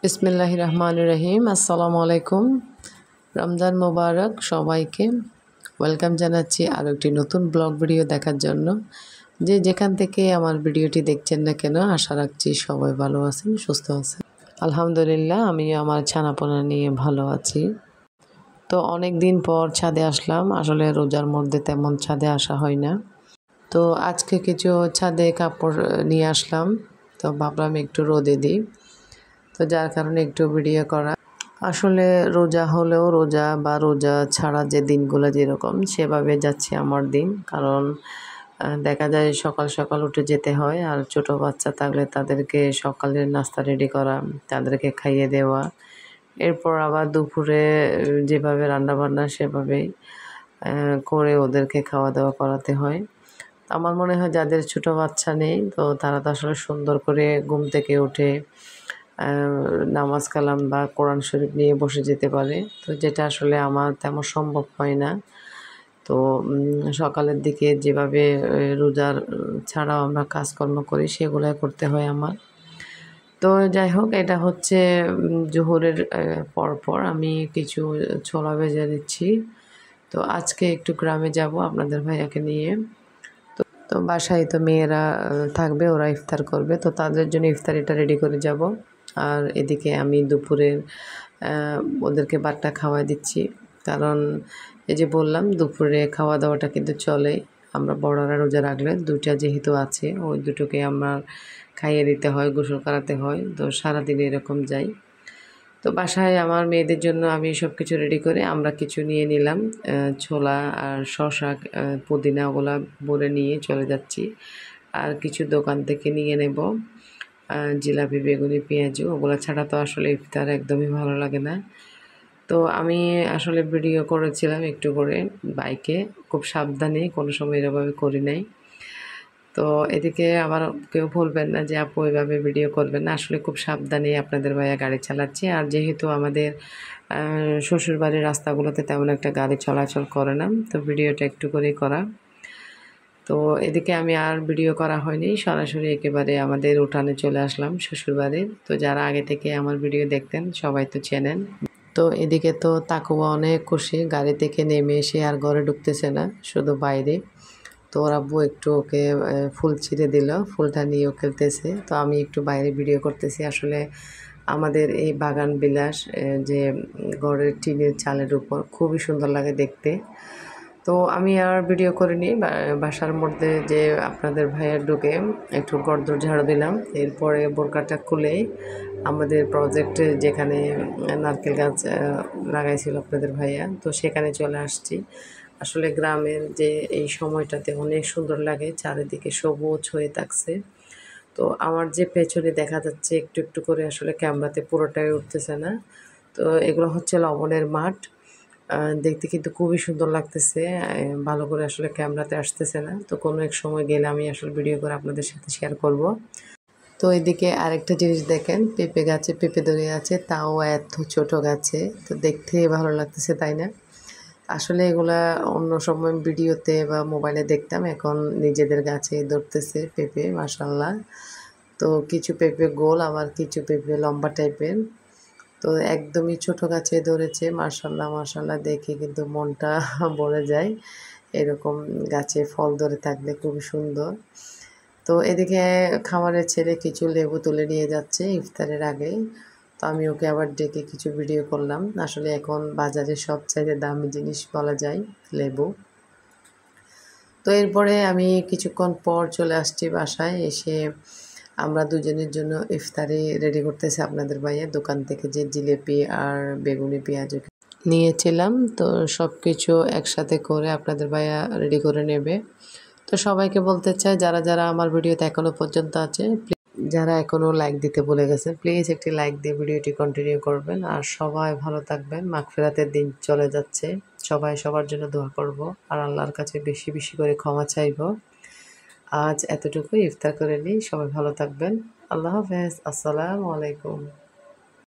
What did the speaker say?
বিসমিল্লাহির রহমানির রহিম। আসসালামু আলাইকুম। রমজান মোবারক সবাইকে। ওয়েলকাম জানাচ্ছি আরও একটি নতুন ব্লগ ভিডিও দেখার জন্য। যে যেখান থেকে আমার ভিডিওটি দেখছেন না কেন, আশা রাখছি সবাই ভালো আছেন, সুস্থ আছেন। আলহামদুলিল্লাহ, আমি আমার ছানাপোনা নিয়ে ভালো আছি। তো অনেক দিন পর ছাদে আসলাম। আসলে রোজার মধ্যে তেমন ছাদে আসা হয় না। তো আজকে কিছু ছাদে কাপড় নিয়ে আসলাম। তো ভাবলাম একটু রোদে দিই। তো যার কারণে একটু ভিডিও করা। আসলে রোজা হলেও রোজা বা রোজা ছাড়া যে দিনগুলো যেরকম সেভাবে যাচ্ছে আমার দিন। কারণ দেখা যায় সকাল সকাল উঠে যেতে হয়, আর ছোটো বাচ্চা থাকলে তাদেরকে সকালের নাস্তা রেডি করা, তাদেরকে খাইয়ে দেওয়া, এরপর আবার দুপুরে যেভাবে রান্নাবান্না সেভাবেই করে ওদেরকে খাওয়া দাওয়া করাতে হয়। আমার মনে হয় যাদের ছোটো বাচ্চা নেই, তো তারা তো আসলে সুন্দর করে ঘুম থেকে উঠে নামাজ কালাম বা কোরআন শরীফ নিয়ে বসে যেতে পারে। তো যেটা আসলে আমার তেমন সম্ভব হয় না। তো সকালের দিকে যেভাবে রোজার ছাড়াও আমরা কাজকর্ম করি সেগুলাই করতে হয় আমার। তো যাই হোক, এটা হচ্ছে জোহরের পরপর আমি কিছু ছোলা ভেজে দিচ্ছি। তো আজকে একটু গ্রামে যাব আপনাদের ভাইয়াকে নিয়ে। তো বাসায় তো মেয়েরা থাকবে, ওরা ইফতার করবে, তো তাদের জন্য ইফতারিটা রেডি করে যাব। আর এদিকে আমি দুপুরের ওদেরকে ভাতটা খাওয়াই দিচ্ছি। কারণ এই যে বললাম, দুপুরে খাওয়া দাওয়াটা কিন্তু চলে। আমরা বড়রা রোজা রাখলে দুইটা যেহেতু আছে, ওই দুটোকে আমার খাইয়ে দিতে হয়, গোসল করাতে হয়। তো সারাদিনে এরকম যাই। তো বাসায় আমার মেয়েদের জন্য আমি সব কিছু রেডি করে আমরা কিছু নিয়ে নিলাম, ছোলা আর শসা, পুদিনা, ওগুলা বলে নিয়ে চলে যাচ্ছি। আর কিছু দোকান থেকে নিয়ে নেব জিলাপি, বেগুনি, পেঁয়াজু, ওগুলো ছাড়া তো আসলে ইফতার একদমই ভালো লাগে না। তো আমি আসলে ভিডিও করেছিলাম একটু করে বাইকে, খুব সাবধানে, কোনো সময় এরকমভাবে করি নাই। তো এদিকে আবার কেউ বলবেন না যে আপু এভাবে ভিডিও করবেন না, আসলে খুব সাবধানে আপনাদের ভাইয়া গাড়ি চালাচ্ছে। আর যেহেতু আমাদের শ্বশুরবাড়ির রাস্তাগুলোতে তেমন একটা গাড়ি চলাচল করে না, তো ভিডিওটা একটু করেই করা। তো এদিকে আমি আর ভিডিও করা হয়নি, সরাসরি একেবারে আমাদের উঠানে চলে আসলাম শ্বশুরবাড়ির। তো যারা আগে থেকে আমার ভিডিও দেখতেন সবাই তো চেনেন। তো এদিকে তো তাকুয়া অনেক খুশি, গাড়ি থেকে নেমে এসে আর ঘরে ঢুকতেছে না, শুধু বাইরে। তো ওর আব্বু একটু ওকে ফুল ছিঁড়ে দিল, ফুলটা নিয়েও খেলতেছে। তো আমি একটু বাইরে ভিডিও করতেছি। আসলে আমাদের এই বাগান বিলাস, যে ঘরের টিনের চালের উপর, খুবই সুন্দর লাগে দেখতে। তো আমি আর ভিডিও করিনি, বাসার মধ্যে যে আপনাদের ভাইয়ের ঢুকে একটু গর্দর ঝাড়ু দিলাম। এরপরে বোরকাটা খুলে আমাদের প্রজেক্টে যেখানে নারকেল গাছ লাগাইছিল আপনাদের ভাইয়া, তো সেখানে চলে আসছি। আসলে গ্রামের যে এই সময়টাতে অনেক সুন্দর লাগে, চারিদিকে সবুজ হয়ে থাকছে। তো আমার যে পেছনে দেখা যাচ্ছে একটু একটু করে, আসলে ক্যামেরাতে পুরোটাই উঠতেছে না। তো এগুলো হচ্ছে লবণের মাঠ। দেখতে কিন্তু খুবই সুন্দর লাগতেছে, ভালো করে আসলে ক্যামেরাতে আসতেছে না। তো কোনো এক সময় গেলে আমি আসলে ভিডিও করে আপনাদের সাথে শেয়ার করব। তো এদিকে আরেকটা জিনিস দেখেন, পেঁপে গাছে পেঁপে ধরে আছে, তাও এত ছোট গাছে। তো দেখতে ভালো লাগতেছে, তাই না? আসলে এগুলা অন্য সময় ভিডিওতে বা মোবাইলে দেখতাম, এখন নিজেদের গাছে ধরতেছে পেঁপে, মাশাআল্লাহ। তো কিছু পেঁপে গোল, আবার কিছু পেঁপে লম্বা টাইপের। তো একদমই ছোট গাছে ধরেছে, মাশাআল্লাহ মাশাআল্লাহ, দেখে কিন্তু মনটা ভরে যায়। এরকম গাছে ফল ধরে থাকলে খুবই সুন্দর। তো এদিকে খামারের ছেলে কিছু লেবু তুলে নিয়ে যাচ্ছে ইফতারের আগে। তো আমি ওকে আবার ডেকে কিছু ভিডিও করলাম। আসলে এখন বাজারে সবচাইতে দামি জিনিস বলা যায় লেবু। তো এরপরে আমি কিছুক্ষণ পর চলে আসছি বাসায়। এসে আমরা দুজনের জন্য ইফতারি রেডি করতেছি। আপনাদের ভাইয়া দোকান থেকে যে জিলিপি আর বেগুনি পেঁয়াজ নিয়েছিলাম, তো সব কিছু একসাথে করে আপনাদের ভাইয়া রেডি করে নেবে। তো সবাইকে বলতে চাই, যারা যারা আমার ভিডিওতে এখনও পর্যন্ত আছে, যারা এখনও লাইক দিতে ভুলে গেছেন, প্লিজ একটি লাইক দিয়ে ভিডিওটি কন্টিনিউ করবেন। আর সবাই ভালো থাকবেন, মাগফিরাতের দিন চলে যাচ্ছে, সবাই সবার জন্য দোয়া করব, আর আল্লাহর কাছে বেশি বেশি করে ক্ষমা চাইব। আজ এতটুকুই, ইফতার করে নিই, সবাই ভালো থাকবেন। আল্লাহ হাফেজ, আসসালামু আলাইকুম।